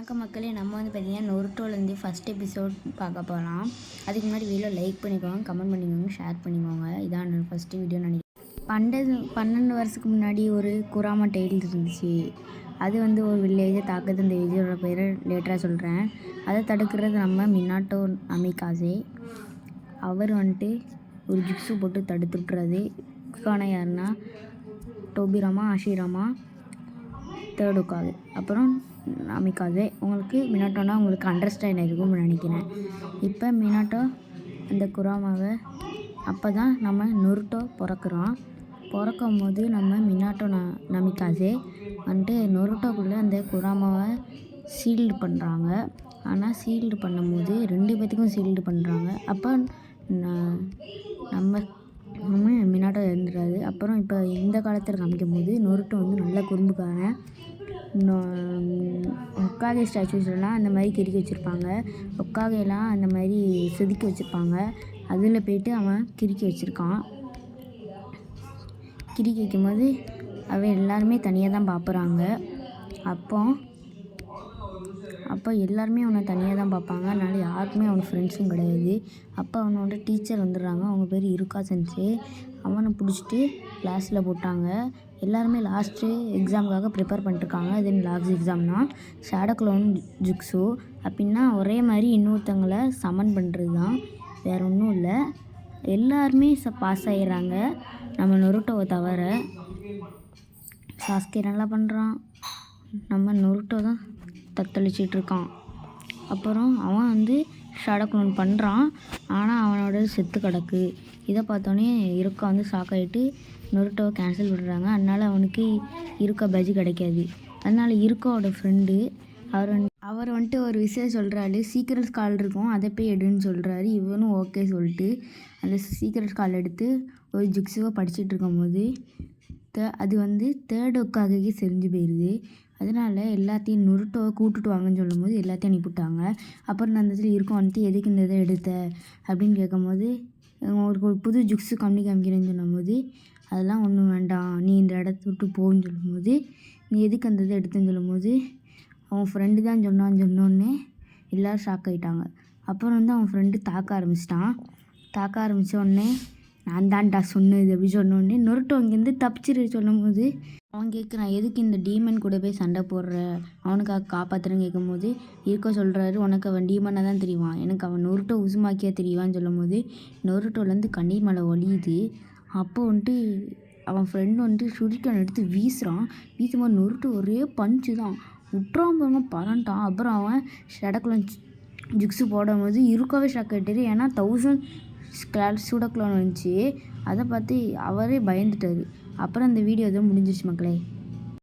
வணக்கம் மக்களே, நம்ம வந்து பார்த்திங்கன்னா நொருட்டோலேருந்து ஃபஸ்ட் எபிசோட் பார்க்க போகலாம். அதுக்கு முன்னாடி வீடியோ லைக் பண்ணிக்கோங்க, கமெண்ட் பண்ணிக்கோங்க, ஷேர் பண்ணிக்கோங்க. இதான் என்னோடய ஃபஸ்ட்டு வீடியோ நினைக்கிறேன். 12 வருஷத்துக்கு முன்னாடி ஒரு குராமா டெய்ல் இருந்துச்சு. அது வந்து ஒரு வில்லேஜை தாக்குது. அந்த வில்லேஜோட பேரை லேட்டராக சொல்கிறேன். அதை தடுக்கிறது நம்ம மினாட்டோ அமிகாசே. அவர் வந்துட்டு ஒரு ஜிப்ஸு போட்டு தடுத்துட்டுறாரு. குக்கான யாருன்னா டோபிராமா, ஆஷிராமா, தேர்டுக்காக, அப்புறம் அமிகாசே. உங்களுக்கு மினாட்டோனா உங்களுக்கு அண்டர்ஸ்டாண்ட் ஆகிருக்கும்னு நினைக்கிறேன். இப்போ மினாட்டோ அந்த குராமாவை அப்போ தான் நம்ம நொருட்டோ பிறக்கும் போது நம்ம மினாட்டோ நமிகாசே வந்துட்டு நொருட்டோக்குள்ளே அந்த குராமாவை சீல்டு பண்ணுறாங்க. ஆனால் சீல்டு பண்ணும்போது 2 பேத்துக்கும் சீல்டு பண்ணுறாங்க. அப்போ நம்ம மினாட்டோ இறந்துடுறாரு. அப்புறம் இப்போ இந்த காலத்தில் காமிக்கும் போது நொருட்டோ வந்து நல்ல குறும்புக்காரன். ஒக்காகே ஸ்டாச்சுஸ்லாம் அந்த மாதிரி கிறுக்கி வச்சுருப்பாங்க. ஒக்காகையெல்லாம் அந்த மாதிரி செதுக்கி வச்சுருப்பாங்க. அதில் போய்ட்டு அவன் கிறுக்கி வச்சுருக்கான். கிறுக்கி வைக்கும்போது அவன் எல்லாருமே தனியாக தான் பார்க்குறாங்க. அப்போ எல்லாருமே அவனை தனியாக தான் பார்ப்பாங்க. அதனால யாருக்குமே அவனுக்கு ஃப்ரெண்ட்ஸும் கிடையாது. அப்போ அவனோட டீச்சர் வந்துடுறாங்க. அவங்க பேர் இருக்கா சென்சே. அவனை பிடிச்சிட்டு கிளாஸில் போட்டாங்க. எல்லாருமே லாஸ்ட்டு எக்ஸாமுக்காக ப்ரிப்பேர் பண்ணிட்டுருக்காங்க. தென் லாஸ்ட் எக்ஸாம்னா ஷேடோ க்ளோன் ஜுக்ஸு. அப்படின்னா ஒரே மாதிரி இன்னொருத்தங்களை சமன் பண்ணுறது தான், வேறு ஒன்றும் இல்லை. எல்லாருமே பாஸ் ஆகிடுறாங்க நம்ம நொருட்டோவை தவிர. சாஸ்கே நல்லா பண்ணுறான். நம்ம நொருட்டோ தான் தத்தளிச்சிட்ருக்கான். அப்புறம் அவன் வந்து ஷேடோ க்ளோன் பண்ணுறான். ஆனால் அவனோட செத்து கிடக்கு. இதை பார்த்தோன்னே இருக்கா வந்து ஷாக் ஆகிட்டு நொருட்டோவை கேன்சல் பண்ணுறாங்க. அதனால் அவனுக்கு இருக்கா பஜ்ஜி கிடைக்காது. அதனால் இருக்காவோட ஃப்ரெண்டு அவர் வந்துட்டு ஒரு விஷயம் சொல்கிறாரு. சீக்ரெட் கால் இருக்கும், அதை போய் எடுன்னு சொல்கிறாரு. இவனும் ஓகே சொல்லிட்டு அந்த சீக்ரெட் கால் எடுத்து ஒரு ஜிக்ஸுவை படிச்சுட்டு இருக்கும்போது அது வந்து தேர்டுக்காகவே செஞ்சு போயிடுது. அதனால் எல்லாத்தையும் நொருட்டோவை கூப்பிட்டுட்டு வாங்கன்னு சொல்லும்போது எல்லாத்தையும் அனுப்பிவிட்டாங்க. அப்புறம் அந்த இடத்துல இருக்கும் வந்துட்டு எதுக்கு இந்த இதை எடுத்த அப்படின்னு கேட்கும்போது ஒரு புது ஜுக்ஸு காமிக்கிறேன்னு சொல்லும்போது அதெல்லாம் ஒன்றும் வேண்டாம், நீ இந்த இடத்த விட்டு போன்னு சொல்லும்போது நீ எதுக்கு அந்த இதை எடுத்துன்னு சொல்லும்போது அவன் ஃப்ரெண்டு தான் சொன்னோன்னே எல்லோரும் ஷாக் ஆகிட்டாங்க. அப்புறம் வந்து அவன் ஃப்ரெண்டு தாக்க ஆரம்பித்தோடனே நான் தான்டா சொன்னது அப்படி சொன்னோடனே நொருட்டோ அங்கேருந்து தப்பிச்சிரு சொல்லும்போது அவன் கேட்குறான், எதுக்கு இந்த டீமன் கூட போய் சண்டை போடுற, அவனுக்காக காப்பாற்றுறேன்னு கேட்கும்போது இருக்கோ சொல்கிறாரு, உனக்கு அவன் டீமனாக தான் தெரியுவான், எனக்கு அவன் நொருட்டோ உசுமாக்கியாக தெரியுவான்னு சொல்லும்போது நொருட்டோலேருந்து கண்ணீர் மலை ஒழியுது. அப்போ வந்துட்டு அவன் ஃப்ரெண்டு வந்துட்டு ஷுரிக்கன் எடுத்து வீசும்போது நொருட்டோ ஒரே பஞ்சு தான் விட்றான் பாருங்க, பறண்டான். அப்புறம் அவன் ஷேடோக்ளோன் ஜிக்ஸு போடும்போது இருக்கவே ஷாக் ஆகிட்டாரு. ஏன்னா 1000 ஷேடோக்ளோன் வந்துச்சு. அதை பார்த்து அவரே பயந்துட்டார். அப்புறம் அந்த வீடியோ எதுவும் முடிஞ்சிருச்சு மக்களே.